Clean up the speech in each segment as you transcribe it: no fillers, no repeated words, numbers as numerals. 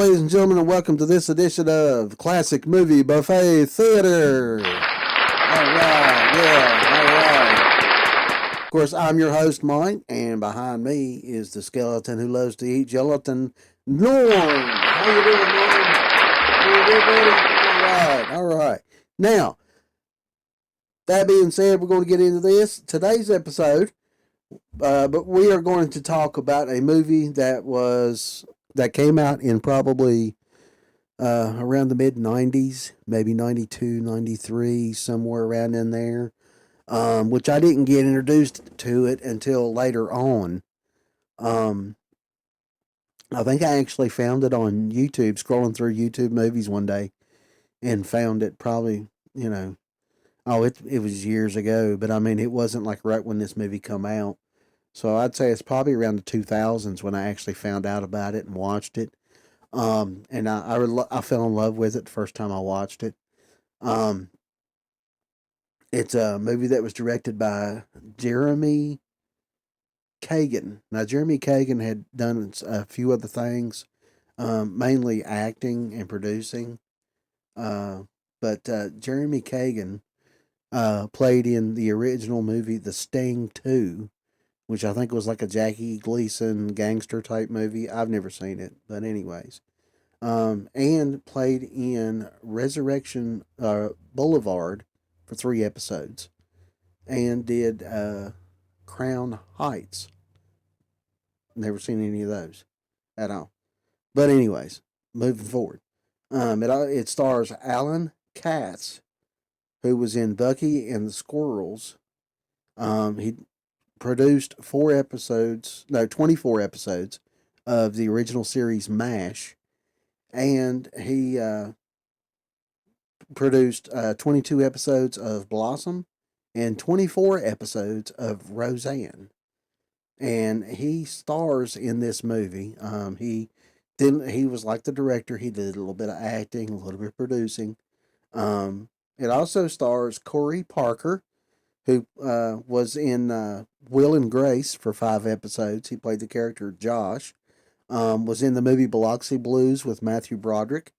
ladies and gentlemen, and welcome to this edition of Classic Movie Buffet Theater. All right. Of course, I'm your host, Mike, and behind me is the skeleton who loves to eat gelatin, Norm. How you doing, Norm? You good, buddy? All right. Now, that being said, we're going to get into today's episode, but we are going to talk about a movie that came out in probably around the mid-90s, maybe 92, 93, somewhere around in there, which I didn't get introduced to it until later on. I think I actually found it on YouTube, scrolling through YouTube movies one day, and found it probably, it was years ago, but I mean, it wasn't like right when this movie come out. So I'd say it's probably around the 2000s when I actually found out about it and watched it. And I fell in love with it the first time I watched it. It's a movie that was directed by Jeremy Kagan. Now, Jeremy Kagan had done a few other things, mainly acting and producing. But Jeremy Kagan played in the original movie The Sting 2, which I think was like a Jackie Gleason gangster type movie. I've never seen it, but anyways. And played in Resurrection Boulevard for 3 episodes. And did Crown Heights. Never seen any of those at all. But anyways, moving forward. It stars Alan Katz, who was in Bucky and the Squirrels. He produced 24 episodes of the original series MASH, and he produced 22 episodes of Blossom and 24 episodes of Roseanne. And he stars in this movie. He was like the director. He did a little bit of acting, a little bit of producing. It also stars Corey Parker, who was in Will and Grace for 5 episodes. He played the character Josh. Was in the movie Biloxi Blues with Matthew Broderick.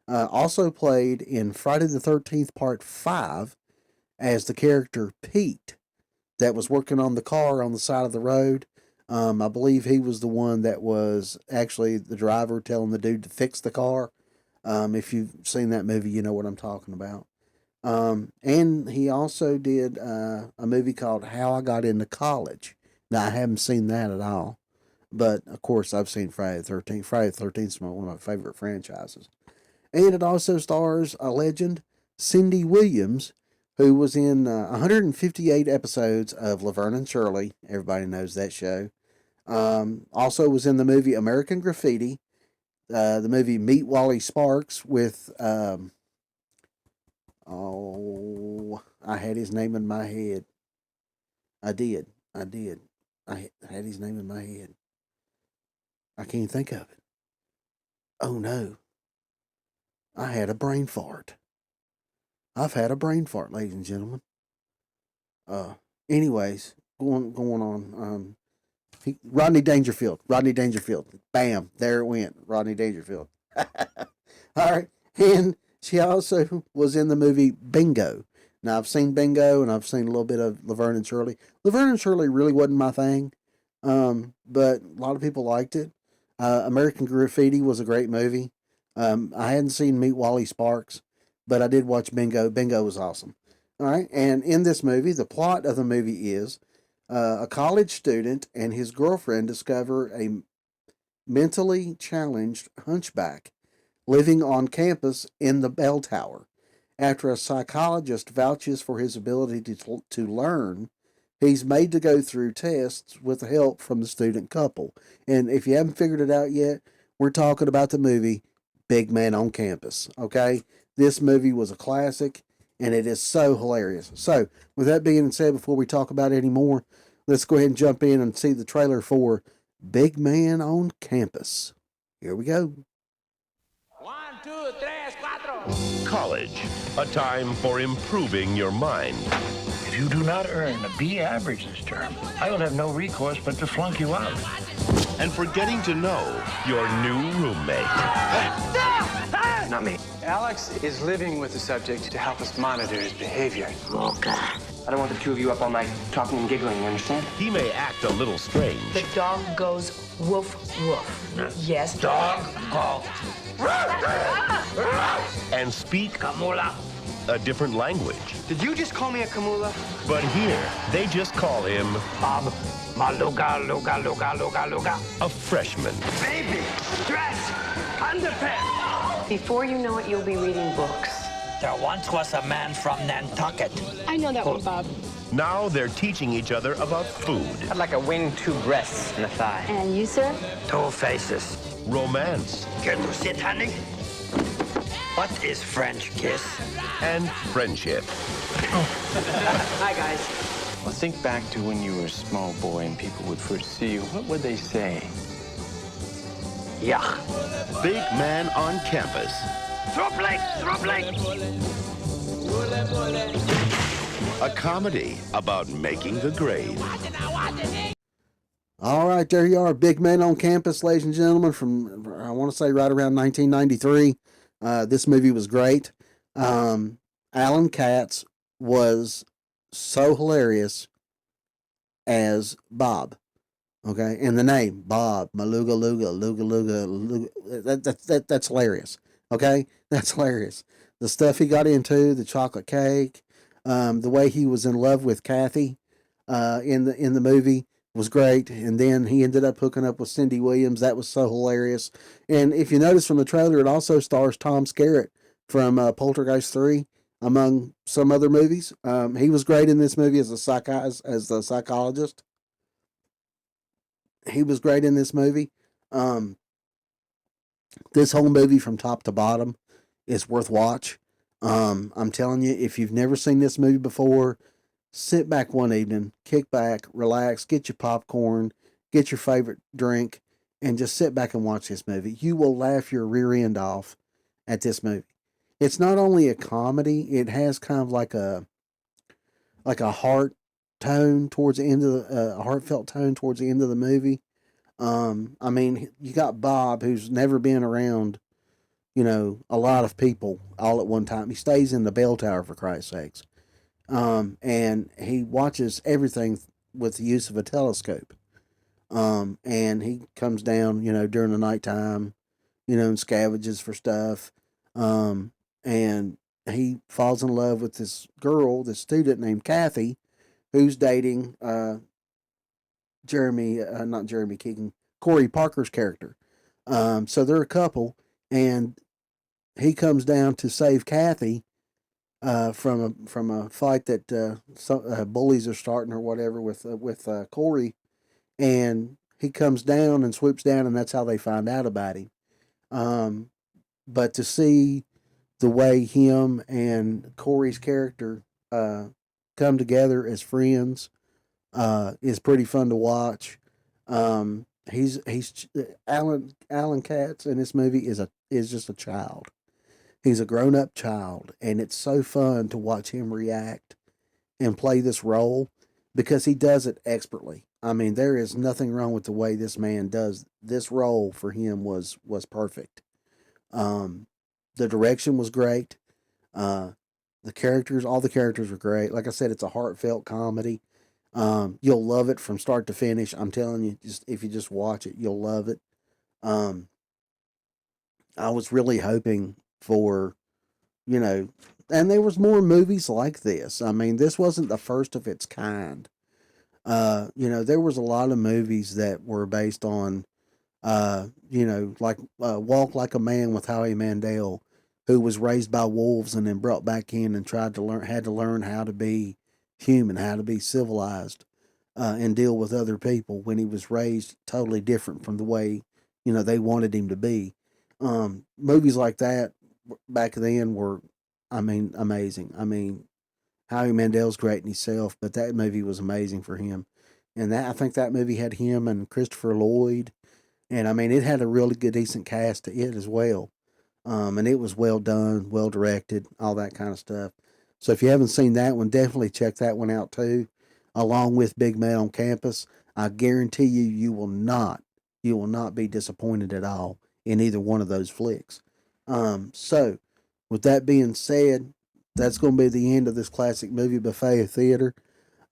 Also played in Friday the 13th Part 5 as the character Pete that was working on the car on the side of the road. I believe he was the one that was actually the driver telling the dude to fix the car. If you've seen that movie, you know what I'm talking about. And he also did a movie called How I Got Into College. Now, I haven't seen that at all. But, of course, I've seen Friday the 13th. Friday the 13th is one of my favorite franchises. And it also stars a legend, Cindy Williams, who was in 158 episodes of Laverne and Shirley. Everybody knows that show. Also was in the movie American Graffiti, the movie Meet Wally Sparks with... I had his name in my head. I did. I had his name in my head. I can't think of it. Oh no. I had a brain fart. I've had a brain fart, ladies and gentlemen. Anyways, going on. Rodney Dangerfield. Bam, there it went. Rodney Dangerfield. All right. And she also was in the movie Bingo. Now, I've seen Bingo, and I've seen a little bit of Laverne and Shirley. Laverne and Shirley really wasn't my thing, but a lot of people liked it. American Graffiti was a great movie. I hadn't seen Meet Wally Sparks, but I did watch Bingo. Bingo was awesome. All right, and in this movie, the plot of the movie is a college student and his girlfriend discover a mentally challenged hunchback living on campus in the bell tower. After a psychologist vouches for his ability to learn, he's made to go through tests with help from the student couple. And if you haven't figured it out yet, we're talking about the movie Big Man on Campus, okay? This movie was a classic, and it is so hilarious. So, with that being said, before we talk about it anymore, let's go ahead and jump in and see the trailer for Big Man on Campus. Here we go. 1, 2, 3, 4. College, a time for improving your mind. If you do not earn a B average this term, I will have no recourse but to flunk you out. And for getting to know your new roommate. not me. Alex is living with the subject to help us monitor his behavior. Oh, God. I don't want the two of you up all night talking and giggling, you understand? He may act a little strange, The dog goes woof woof. Yes. Dog, go. and speak Kamula. a different language. Did you just call me a Kamula? But here, they just call him Bob, maluga, luga, luga, luga, luga. a freshman. Baby, dress, underpants. Before you know it, you'll be reading books. There once was a man from Nantucket. I know that one, Bob. Now they're teaching each other about food, I'd like a wing, 2 breasts, and a thigh. And you, sir? 2 faces. romance, Care to sit, honey? What is French kiss? and friendship. Hi, guys. Well, think back to when you were a small boy and people would first see you. What would they say? Yuck. Big Man on Campus. Throw plate, throw plate. A comedy about making the grade. All right, there you are, Big Man on Campus, ladies and gentlemen, from, I want to say, right around 1993. This movie was great. Alan Katz was so hilarious as Bob. Okay, and the name, Bob, Maluga Luga, Luga Luga, Luga, that's hilarious. Okay, that's hilarious. The stuff he got into, the chocolate cake, the way he was in love with Kathy in the movie was great. And then he ended up hooking up with Cindy Williams. That was so hilarious. And if you notice from the trailer, it also stars Tom Skerritt from Poltergeist 3, among some other movies. He was great in this movie as the psychologist. He was great in this movie. This whole movie from top to bottom is worth watch. I'm telling you, if you've never seen this movie before, sit back one evening, kick back, relax, get your popcorn, get your favorite drink, and just sit back and watch this movie. You will laugh your rear end off at this movie. It's not only a comedy, it has kind of like a heart tone towards the end of a heartfelt tone towards the end of the movie. I mean, you got Bob, who's never been around, a lot of people all at one time. He stays in the bell tower, for Christ's sakes. And he watches everything with the use of a telescope. And he comes down, during the nighttime, and scavages for stuff. And he falls in love with this girl, this student named Kathy, who's dating, not Jeremy Keegan, Corey Parker's character. So they're a couple, and he comes down to save Kathy from a fight that some bullies are starting or whatever with Corey, and he comes down and swoops down, and that's how they find out about him. But to see the way him and Corey's character come together as friends is pretty fun to watch. He's Alan Katz in this movie is just a child. He's a grown-up child, and it's so fun to watch him react and play this role because he does it expertly. I mean, there is nothing wrong with the way this man does this role. For him was perfect. The direction was great. All the characters were great. Like I said, it's a heartfelt comedy. You'll love it from start to finish. I'm telling you, if you just watch it, you'll love it. I was really hoping for, and there was more movies like this. I mean, this wasn't the first of its kind. There was a lot of movies that were based on, like Walk Like a Man with Howie Mandel, who was raised by wolves and then brought back in and had to learn how to be human, how to be civilized, and deal with other people when he was raised totally different from the way, they wanted him to be. Movies like that back then were, amazing. I mean, Howie Mandel's great in himself, but that movie was amazing for him. And I think that movie had him and Christopher Lloyd. And it had a really good, decent cast to it as well. And it was well done, well directed, all that kind of stuff. So if you haven't seen that one, definitely check that one out too, along with Big Man on Campus. I guarantee you will not be disappointed at all in either one of those flicks. So, with that being said, that's going to be the end of this Classic Movie Buffet Theater.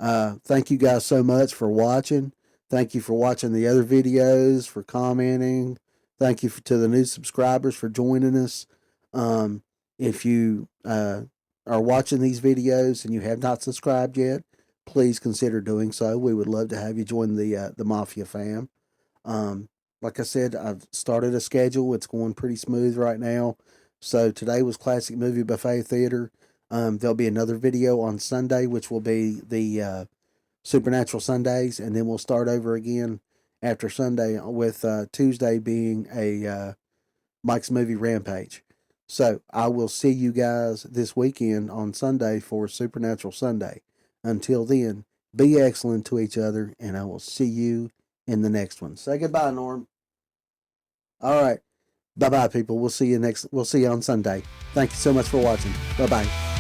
Thank you guys so much for watching. Thank you for watching the other videos, for commenting. Thank you to the new subscribers for joining us. If you are watching these videos and you have not subscribed yet, please consider doing so. We would love to have you join the Mafia fam. Like I said, I've started a schedule. It's going pretty smooth right now. So today was Classic Movie Buffet Theater. There'll be another video on Sunday, which will be the Supernatural Sundays, and then we'll start over again after Sunday with Tuesday being a Mike's Movie Rampage. So I will see you guys this weekend on Sunday for Supernatural Sunday. Until then, be excellent to each other, and I will see you in the next one. Say goodbye, Norm. All right. Bye-bye, people. We'll see you on Sunday. Thank you so much for watching. Bye-bye.